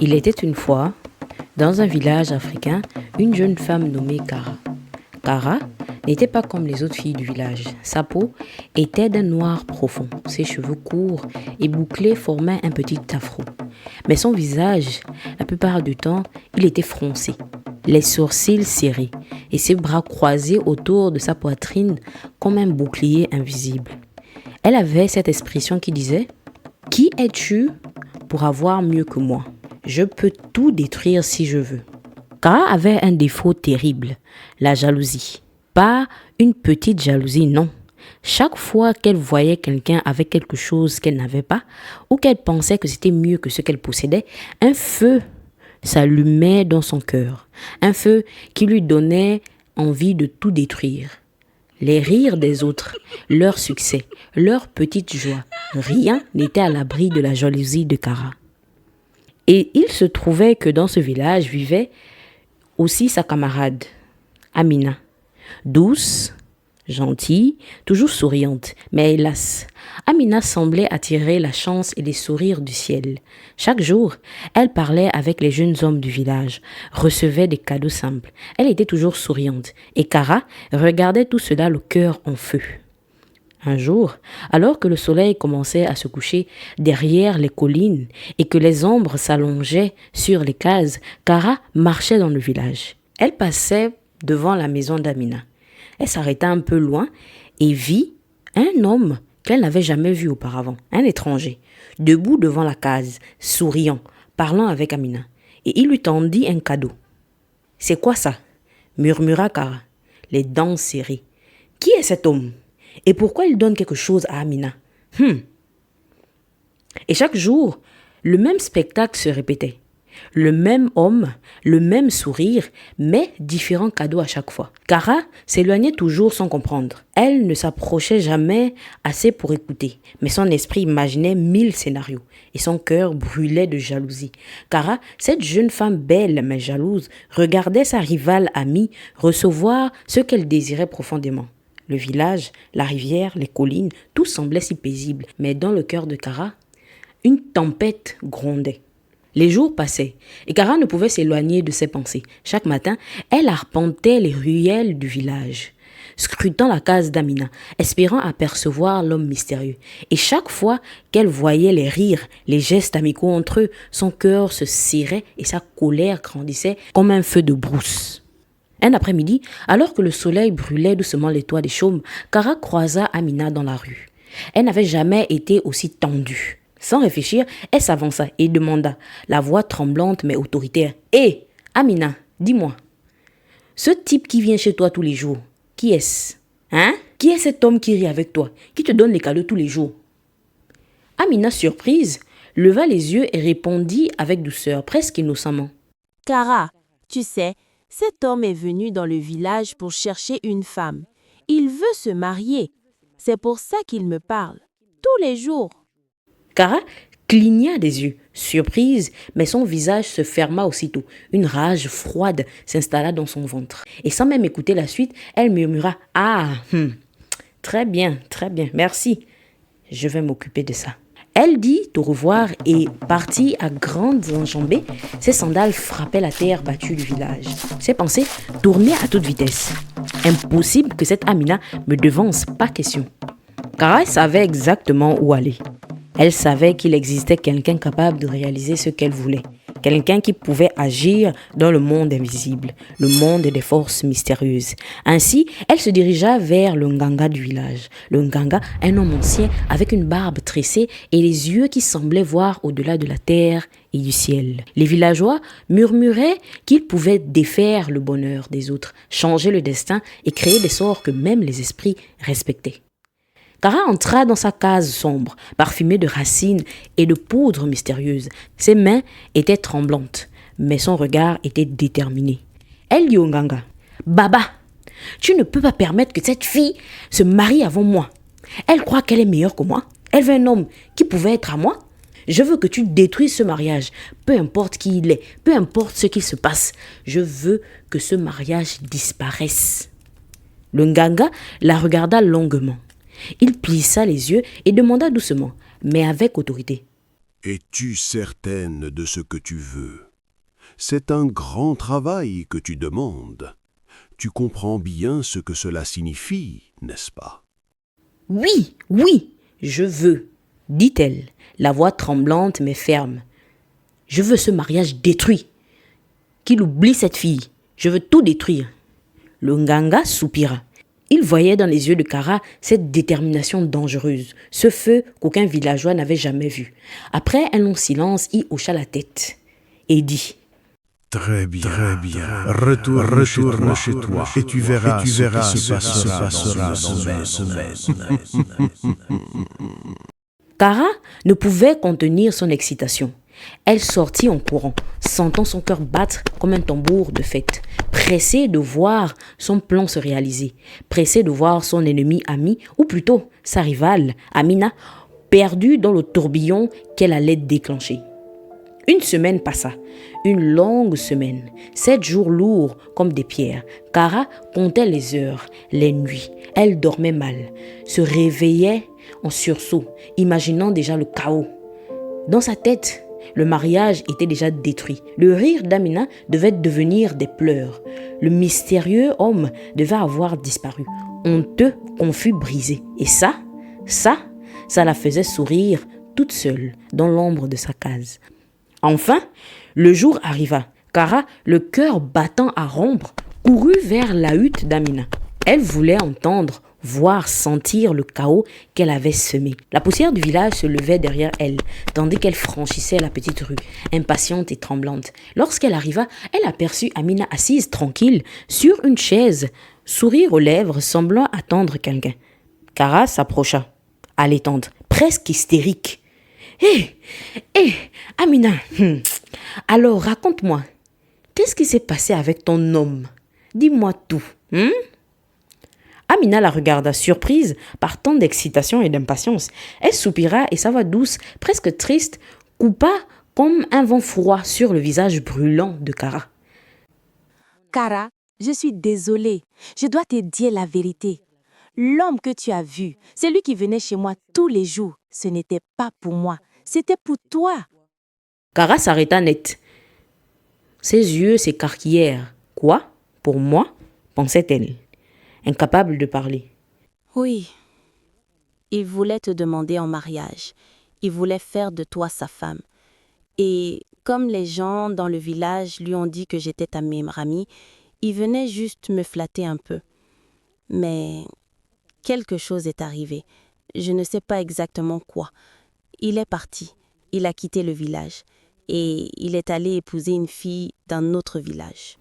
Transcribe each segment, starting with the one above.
Il était une fois, dans un village africain, une jeune femme nommée Kara. Kara n'était pas comme les autres filles du village. Sa peau était d'un noir profond. Ses cheveux courts et bouclés formaient un petit afro. Mais son visage, la plupart du temps, il était froncé, les sourcils serrés et ses bras croisés autour de sa poitrine comme un bouclier invisible. Elle avait cette expression qui disait « Qui es-tu pour avoir mieux que moi ? Je peux tout détruire si je veux. » Kara avait un défaut terrible, la jalousie. Pas une petite jalousie, non. Chaque fois qu'elle voyait quelqu'un avec quelque chose qu'elle n'avait pas, ou qu'elle pensait que c'était mieux que ce qu'elle possédait, un feu s'allumait dans son cœur. Un feu qui lui donnait envie de tout détruire. Les rires des autres, leur succès, leur petite joie, rien n'était à l'abri de la jalousie de Kara. Et il se trouvait que dans ce village vivait aussi sa camarade, Amina, douce, gentille, toujours souriante. Mais hélas, Amina semblait attirer la chance et les sourires du ciel. Chaque jour, elle parlait avec les jeunes hommes du village, recevait des cadeaux simples. Elle était toujours souriante et Kara regardait tout cela le cœur en feu. Un jour, alors que le soleil commençait à se coucher derrière les collines et que les ombres s'allongeaient sur les cases, Kara marchait dans le village. Elle passait devant la maison d'Amina. Elle s'arrêta un peu loin et vit un homme qu'elle n'avait jamais vu auparavant, un étranger, debout devant la case, souriant, parlant avec Amina. Et il lui tendit un cadeau. « C'est quoi ça ?» murmura Kara, les dents serrées. « Qui est cet homme ? Et pourquoi il donne quelque chose à Amina ? Et chaque jour, le même spectacle se répétait. Le même homme, le même sourire, mais différents cadeaux à chaque fois. Kara s'éloignait toujours sans comprendre. Elle ne s'approchait jamais assez pour écouter, mais son esprit imaginait 1000 scénarios et son cœur brûlait de jalousie. Kara, cette jeune femme belle mais jalouse, regardait sa rivale amie recevoir ce qu'elle désirait profondément. Le village, la rivière, les collines, tout semblait si paisible, mais dans le cœur de Kara, une tempête grondait. Les jours passaient et Kara ne pouvait s'éloigner de ses pensées. Chaque matin, elle arpentait les ruelles du village, scrutant la case d'Amina, espérant apercevoir l'homme mystérieux. Et chaque fois qu'elle voyait les rires, les gestes amicaux entre eux, son cœur se serrait et sa colère grandissait comme un feu de brousse. Un après-midi, alors que le soleil brûlait doucement les toits des chaumes, Kara croisa Amina dans la rue. Elle n'avait jamais été aussi tendue. Sans réfléchir, elle s'avança et demanda, la voix tremblante mais autoritaire. « Hé, Amina, dis-moi, ce type qui vient chez toi tous les jours, qui est-ce ? Hein ? Qui est cet homme qui rit avec toi, qui te donne les cadeaux tous les jours ?» Amina, surprise, leva les yeux et répondit avec douceur, presque innocemment. « Kara, tu sais, cet homme est venu dans le village pour chercher une femme. Il veut se marier. C'est pour ça qu'il me parle, tous les jours. » Kara cligna des yeux, surprise, mais son visage se ferma aussitôt. Une rage froide s'installa dans son ventre. Et sans même écouter la suite, elle murmura « Ah, très bien, merci. Je vais m'occuper de ça. » Elle dit au revoir et partit à grandes enjambées. Ses sandales frappaient la terre battue du village. Ses pensées tournaient à toute vitesse. Impossible que cette Amina me devance, pas question. Kara savait exactement où aller. Elle savait qu'il existait quelqu'un capable de réaliser ce qu'elle voulait. Quelqu'un qui pouvait agir dans le monde invisible, le monde des forces mystérieuses. Ainsi, elle se dirigea vers le nganga du village. Le nganga, un homme ancien avec une barbe tressée et les yeux qui semblaient voir au-delà de la terre et du ciel. Les villageois murmuraient qu'ils pouvaient défaire le bonheur des autres, changer le destin et créer des sorts que même les esprits respectaient. Kara entra dans sa case sombre, parfumée de racines et de poudre mystérieuse. Ses mains étaient tremblantes, mais son regard était déterminé. Elle dit au nganga, « Baba, tu ne peux pas permettre que cette fille se marie avant moi. Elle croit qu'elle est meilleure que moi. Elle veut un homme qui pouvait être à moi. Je veux que tu détruises ce mariage, peu importe qui il est, peu importe ce qu'il se passe. Je veux que ce mariage disparaisse. » Le nganga la regarda longuement. Il plissa les yeux et demanda doucement, mais avec autorité. Es-tu certaine de ce que tu veux? C'est un grand travail que tu demandes. Tu comprends bien ce que cela signifie, n'est-ce pas? Oui, oui, je veux, dit-elle, la voix tremblante mais ferme. Je veux ce mariage détruit. Qu'il oublie cette fille. Je veux tout détruire. Le Nganga soupira. Il voyait dans les yeux de Kara cette détermination dangereuse, ce feu qu'aucun villageois n'avait jamais vu. Après un long silence, il hocha la tête et dit: Très bien. Retourne chez toi et tu verras ce qui se passera dans une semaine. Kara ne pouvait contenir son excitation. Elle sortit en courant, sentant son cœur battre comme un tambour de fête, pressée de voir son plan se réaliser, pressée de voir son ennemi ami, ou plutôt sa rivale, Amina, perdue dans le tourbillon qu'elle allait déclencher. Une semaine passa, une longue semaine, 7 jours lourds comme des pierres. Kara comptait les heures, les nuits. Elle dormait mal, se réveillait en sursaut, imaginant déjà le chaos. Dans sa tête, le mariage était déjà détruit. Le rire d'Amina devait devenir des pleurs. Le mystérieux homme devait avoir disparu. Honteux, confus, brisé. Et ça la faisait sourire toute seule dans l'ombre de sa case. Enfin, le jour arriva. Kara, le cœur battant à rompre, courut vers la hutte d'Amina. Elle voulait entendre, voir, sentir le chaos qu'elle avait semé. La poussière du village se levait derrière elle, tandis qu'elle franchissait la petite rue, impatiente et tremblante. Lorsqu'elle arriva, elle aperçut Amina assise tranquille sur une chaise, sourire aux lèvres, semblant attendre quelqu'un. Kara s'approcha, allaitante, presque hystérique. Hé, Amina, alors raconte-moi, qu'est-ce qui s'est passé avec ton homme? Dis-moi tout, Amina la regarda surprise par tant d'excitation et d'impatience. Elle soupira et sa voix douce, presque triste, coupa comme un vent froid sur le visage brûlant de Kara. Kara, je suis désolée. Je dois te dire la vérité. L'homme que tu as vu, celui qui venait chez moi tous les jours, ce n'était pas pour moi. C'était pour toi. Kara s'arrêta net. Ses yeux s'écarquillèrent. Quoi? Pour moi? Pensait-elle, incapable de parler. Oui. Il voulait te demander en mariage. Il voulait faire de toi sa femme. Et comme les gens dans le village lui ont dit que j'étais ta meilleure amie, il venait juste me flatter un peu. Mais quelque chose est arrivé. Je ne sais pas exactement quoi. Il est parti. Il a quitté le village. Et il est allé épouser une fille d'un autre village.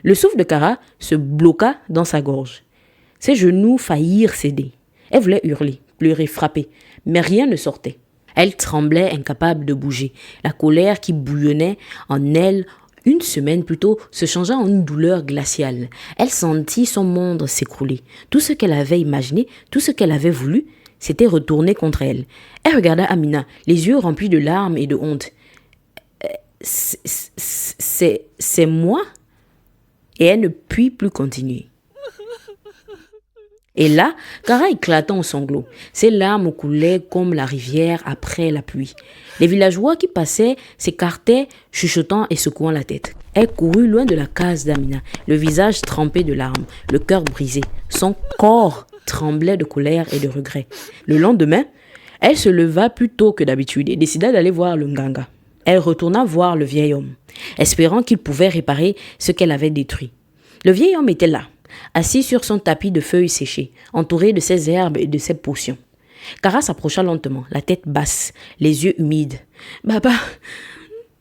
Le souffle de Kara se bloqua dans sa gorge. Ses genoux faillirent céder. Elle voulait hurler, pleurer, frapper, mais rien ne sortait. Elle tremblait, incapable de bouger. La colère qui bouillonnait en elle une semaine plus tôt se changea en une douleur glaciale. Elle sentit son monde s'écrouler. Tout ce qu'elle avait imaginé, tout ce qu'elle avait voulu, s'était retourné contre elle. Elle regarda Amina, les yeux remplis de larmes et de honte. C'est moi? Et elle ne put plus continuer. Et là, Kara éclata en sanglots. Ses larmes coulaient comme la rivière après la pluie. Les villageois qui passaient s'écartaient, chuchotant et secouant la tête. Elle courut loin de la case d'Amina, le visage trempé de larmes, le cœur brisé. Son corps tremblait de colère et de regret. Le lendemain, elle se leva plus tôt que d'habitude et décida d'aller voir le Nganga. Elle retourna voir le vieil homme, espérant qu'il pouvait réparer ce qu'elle avait détruit. Le vieil homme était là, assis sur son tapis de feuilles séchées, entouré de ses herbes et de ses potions. Kara s'approcha lentement, la tête basse, les yeux humides. « Baba !»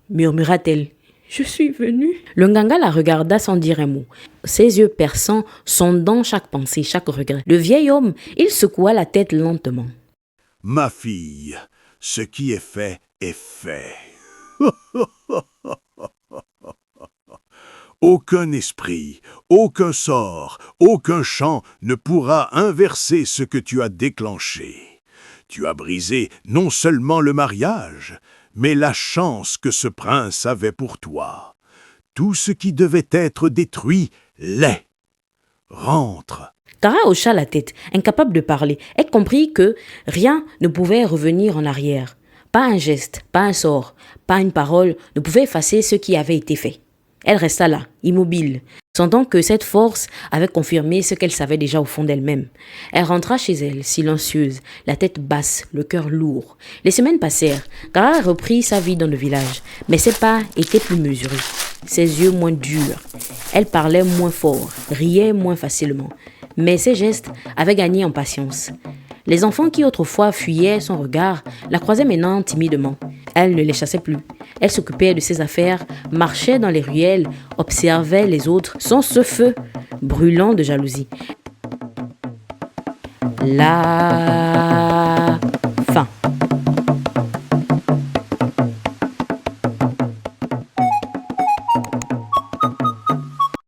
murmura-t-elle. « Je suis venue. » Le Nganga la regarda sans dire un mot, ses yeux perçants, sondant chaque pensée, chaque regret. Le vieil homme, il secoua la tête lentement. « Ma fille, ce qui est fait est fait. Aucun esprit, aucun sort, aucun chant ne pourra inverser ce que tu as déclenché. Tu as brisé non seulement le mariage, mais la chance que ce prince avait pour toi. Tout ce qui devait être détruit l'est. Rentre. Kara hocha la tête, incapable de parler. Elle comprit que rien ne pouvait revenir en arrière. Pas un geste, pas un sort, pas une parole ne pouvait effacer ce qui avait été fait. Elle resta là, immobile, sentant que cette force avait confirmé ce qu'elle savait déjà au fond d'elle-même. Elle rentra chez elle, silencieuse, la tête basse, le cœur lourd. Les semaines passèrent. Cara reprit sa vie dans le village, mais ses pas étaient plus mesurés, ses yeux moins durs. Elle parlait moins fort, riait moins facilement, mais ses gestes avaient gagné en patience. Les enfants qui autrefois fuyaient son regard la croisaient maintenant timidement. Elle ne les chassait plus. Elle s'occupait de ses affaires, marchait dans les ruelles, observait les autres sans ce feu brûlant de jalousie. Là,